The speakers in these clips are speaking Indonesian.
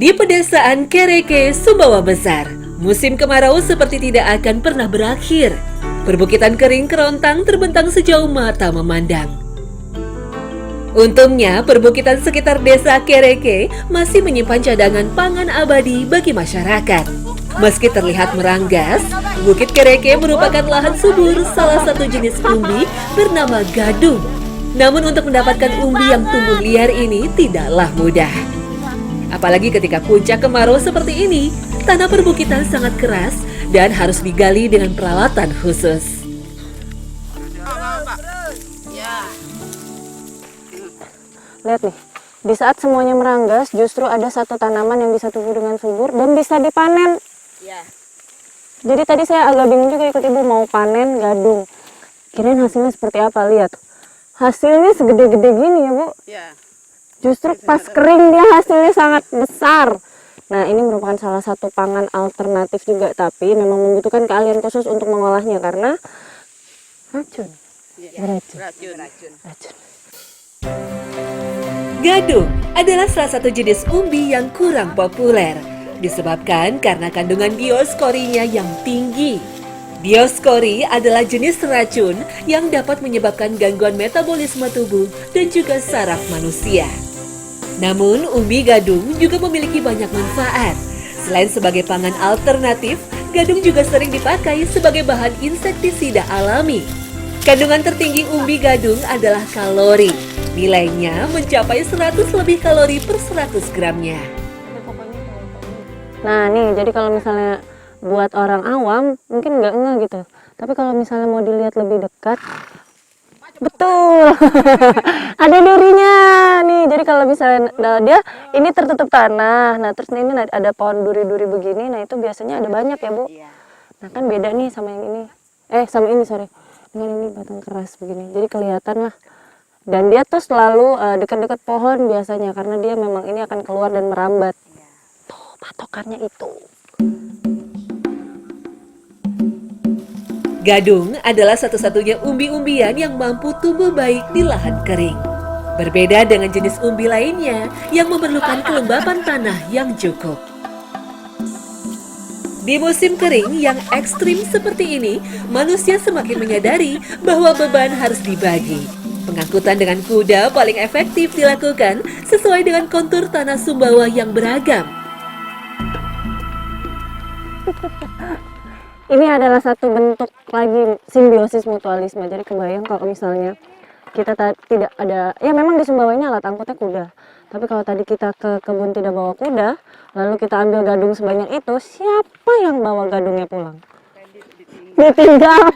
Di pedesaan Kereke, Sumbawa Besar, musim kemarau seperti tidak akan pernah berakhir. Perbukitan kering kerontang terbentang sejauh mata memandang. Untungnya, perbukitan sekitar desa Kereke masih menyimpan cadangan pangan abadi bagi masyarakat. Meski terlihat meranggas, Bukit Kereke merupakan lahan subur salah satu jenis umbi bernama gadung. Namun untuk mendapatkan umbi yang tumbuh liar ini tidaklah mudah. Apalagi ketika puncak kemarau seperti ini, tanah perbukitan sangat keras dan harus digali dengan peralatan khusus. Lihat nih, di saat semuanya meranggas, justru ada satu tanaman yang bisa tumbuh dengan subur dan bisa dipanen. Ya. Jadi tadi saya agak bingung juga ikut ibu mau panen gadung. Kirain hasilnya seperti apa, lihat. Hasilnya segede-gede gini ya Bu. Ya. Justru pas kering dia hasilnya sangat besar. Nah ini merupakan salah satu pangan alternatif juga, tapi memang membutuhkan keahlian khusus untuk mengolahnya karena racun. Racun. Gadung adalah salah satu jenis umbi yang kurang populer, disebabkan karena kandungan dioskorinya yang tinggi. Dioskori adalah jenis racun yang dapat menyebabkan gangguan metabolisme tubuh dan juga saraf manusia. Namun, umbi gadung juga memiliki banyak manfaat. Selain sebagai pangan alternatif, gadung juga sering dipakai sebagai bahan insektisida alami. Kandungan tertinggi umbi gadung adalah kalori. Nilainya mencapai 100 lebih kalori per 100 gramnya. Nah nih, jadi kalau misalnya buat orang awam mungkin nggak ngeh gitu. Tapi kalau misalnya mau dilihat lebih dekat, betul, ada durinya nih. Jadi kalau misalnya dia ini tertutup tanah, nah terus ini ada pohon duri-duri begini, nah itu biasanya ada banyak ya Bu. Nah kan beda nih sama yang ini, sama ini sorry, dengan ini batang keras begini. Jadi kelihatan lah. Dan dia tuh selalu dekat-dekat pohon biasanya karena dia memang ini akan keluar dan merambat. Tuh patokannya itu. Gadung adalah satu-satunya umbi-umbian yang mampu tumbuh baik di lahan kering. Berbeda dengan jenis umbi lainnya yang memerlukan kelembapan tanah yang cukup. Di musim kering yang ekstrim seperti ini, manusia semakin menyadari bahwa beban harus dibagi. Pengangkutan dengan kuda paling efektif dilakukan sesuai dengan kontur tanah Sumbawa yang beragam. Ini adalah satu bentuk lagi simbiosis mutualisme. Jadi kebayang kalau misalnya kita tidak ada, ya memang di Sumbawa ini alat angkutnya kuda. Tapi kalau tadi kita ke kebun tidak bawa kuda, lalu kita ambil gadung sebanyak itu, siapa yang bawa gadungnya pulang? Ditinggal.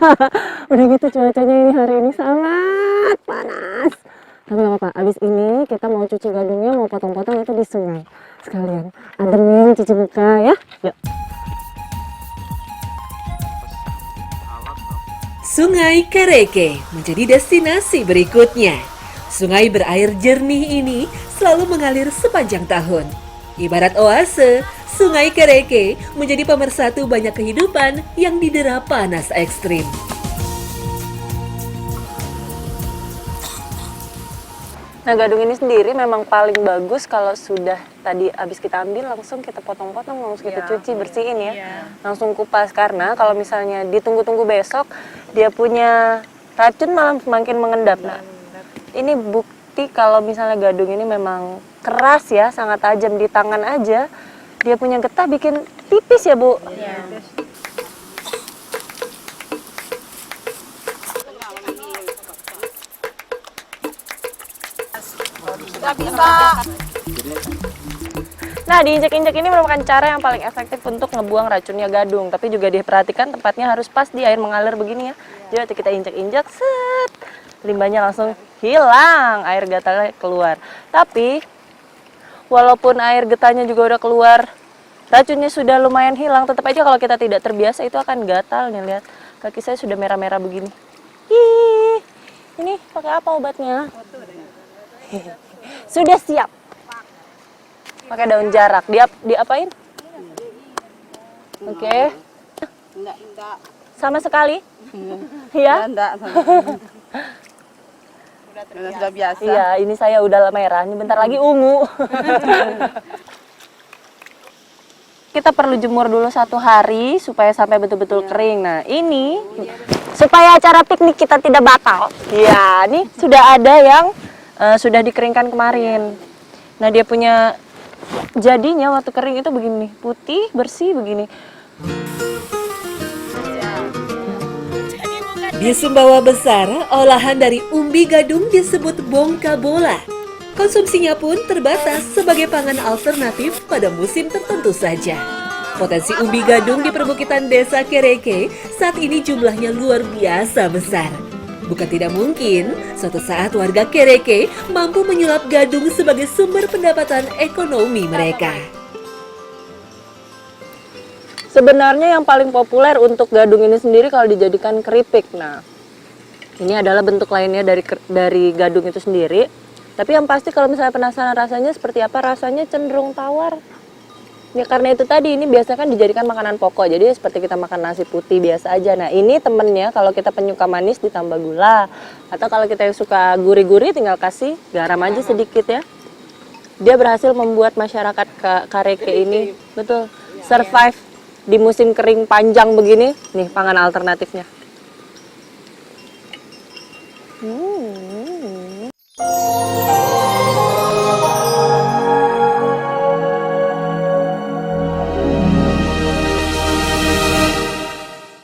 Udah gitu cuacanya ini hari ini sangat panas. Tapi nggak apa-apa, abis ini kita mau cuci gadungnya, mau potong-potong itu di sungai. Sekalian ademin cuci muka ya. Yuk. Sungai Kereke menjadi destinasi berikutnya. Sungai berair jernih ini selalu mengalir sepanjang tahun. Ibarat oase, Sungai Kereke menjadi pemersatu banyak kehidupan yang didera panas ekstrim. Nah gadung ini sendiri memang paling bagus kalau sudah tadi habis kita ambil langsung kita potong-potong, langsung kita cuci, bersihin ya. Langsung kupas karena kalau misalnya ditunggu-tunggu besok dia punya racun malah semakin mengendap. Nah, ini bukti kalau misalnya gadung ini memang keras ya, sangat tajam di tangan aja. Dia punya getah bikin tipis ya Bu. Nah, diinjak-injak ini merupakan cara yang paling efektif untuk ngebuang racunnya gadung. Tapi juga diperhatikan tempatnya harus pas di air mengalir begini ya. Jadi kita injak-injak, set, limbahnya langsung hilang, air gatalnya keluar. Tapi walaupun air getahnya juga udah keluar, racunnya sudah lumayan hilang, tetap aja kalau kita tidak terbiasa itu akan gatal nih. Lihat, kaki saya sudah merah-merah begini. Ih, ini pakai apa obatnya? Sudah siap. Pakai daun jarak. Diapain? Oke. Enggak. Sama sekali? Iya? Enggak. Sudah biasa. Iya, ini saya udah merah, ini bentar lagi ungu. Kita perlu jemur dulu 1 hari supaya sampai betul-betul kering. Nah, ini supaya acara piknik kita tidak batal. Ya, ini sudah ada yang sudah dikeringkan kemarin. Nah, dia punya jadinya waktu kering itu begini, putih, bersih begini. Di Sumbawa Besar, olahan dari umbi gadung disebut bongka bola. Konsumsinya pun terbatas sebagai pangan alternatif pada musim tertentu saja. Potensi umbi gadung di perbukitan desa Kereke saat ini jumlahnya luar biasa besar. Bukan tidak mungkin, suatu saat warga Kereke mampu menyulap gadung sebagai sumber pendapatan ekonomi mereka. Sebenarnya yang paling populer untuk gadung ini sendiri kalau dijadikan keripik. Nah, ini adalah bentuk lainnya dari gadung itu sendiri. Tapi yang pasti kalau misalnya penasaran rasanya seperti apa, rasanya cenderung tawar. Ya karena itu tadi, ini biasanya kan dijadikan makanan pokok, jadi seperti kita makan nasi putih biasa aja. Nah ini temennya kalau kita penyuka manis ditambah gula, atau kalau kita yang suka gurih-gurih tinggal kasih garam aja sedikit ya. Dia berhasil membuat masyarakat Kareke ini betul survive di musim kering panjang begini. Nih pangan alternatifnya.